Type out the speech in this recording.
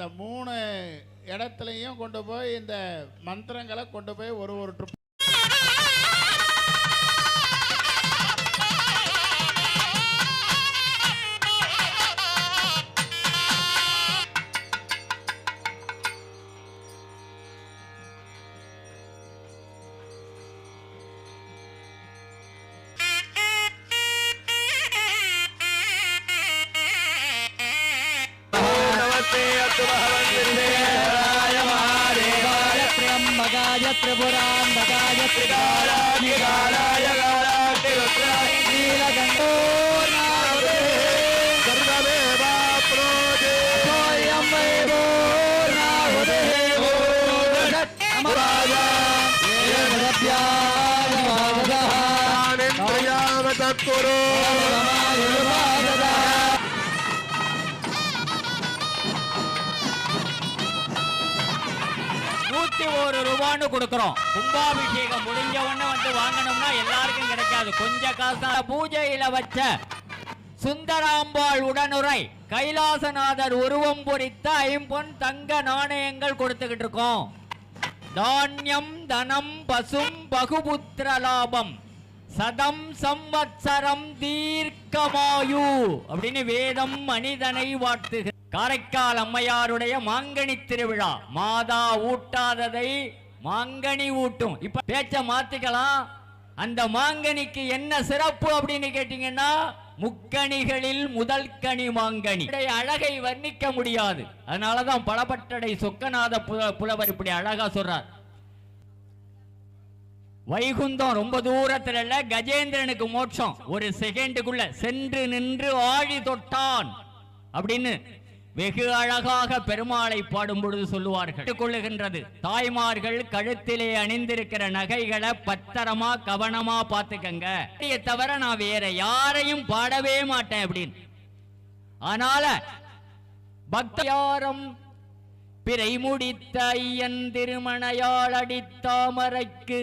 அந்த 3 இடத்துலையும் கொண்டு போய் இந்த மந்திரங்களை கொண்டு போய் ஒரு ட்ரிப் त्रिपुरांबकाय त्रिकालाय कालाग्निरुद्राय नीलकंठो नारदे सर्वमेवा प्रोजे स्वयंमेवो नारदे नमराजा ये भद्याय नमः आनंदयावत कुरु ₹100 கொடுக்கிறோம். கும்பாபிஷேகம் முடிஞ்ச உடனே வந்து வாங்கணும்னா எல்லாருக்கும் கிடைக்காது. கொஞ்ச காசு பூஜையில வச்ச சுந்தராம்பாள் உடனுரை கைலாசநாதர் உருவம் பொறித்த 5 பொன் தங்க நாணயங்கள் கொடுத்துக்கிட்டு இருக்கோம். தானியம் தனம் பசும் பகுபுத்திர லாபம் சதம் சம்வத்சரம் தீர்க்கமாயு அப்படின்னு வேதம் மனிதனை வாழ்த்துகிறது. காரைக்கால் அம்மையாருடைய மாங்கனி திருவிழா. மாதா ஊட்டாததை மாங்கனி ஊட்டும். இப்ப பேச்ச மாத்திக்கலாம். அந்த மாங்கனிக்கு என்ன சிறப்பு அப்படின்னு கேட்டீங்கன்னா, முக்கணிகளில் முதல் கனி மாங்கனி. அழகை வர்ணிக்க முடியாது. அதனாலதான் பலபட்டடை சொக்கநாத புலவர் இப்படி அழகா சொல்றார். வைகுந்தம் ரொம்ப தூரத்துல இல்ல, கஜேந்திரனுக்கு மோட்சம் ஒரு செகண்டுக்குள்ள சென்று நின்று ஆழி தொட்டான் அப்படின்னு வெகு அழகாக பெருமாளை பாடும் பொழுது சொல்லுவார்கள். கொள்ளுகின்றது தாய்மார்கள் கழுத்திலே அணிந்திருக்கிற நகைகளை பத்திரமா கவனமா பார்த்துக்கங்க. தவிர நான் வேற யாரையும் பாடவே மாட்டேன் அப்படின்னு. ஆனால பக்தியாரம் பிறை முடித்த ஐயன் திருமணையாள் அடித்தாமரைக்கு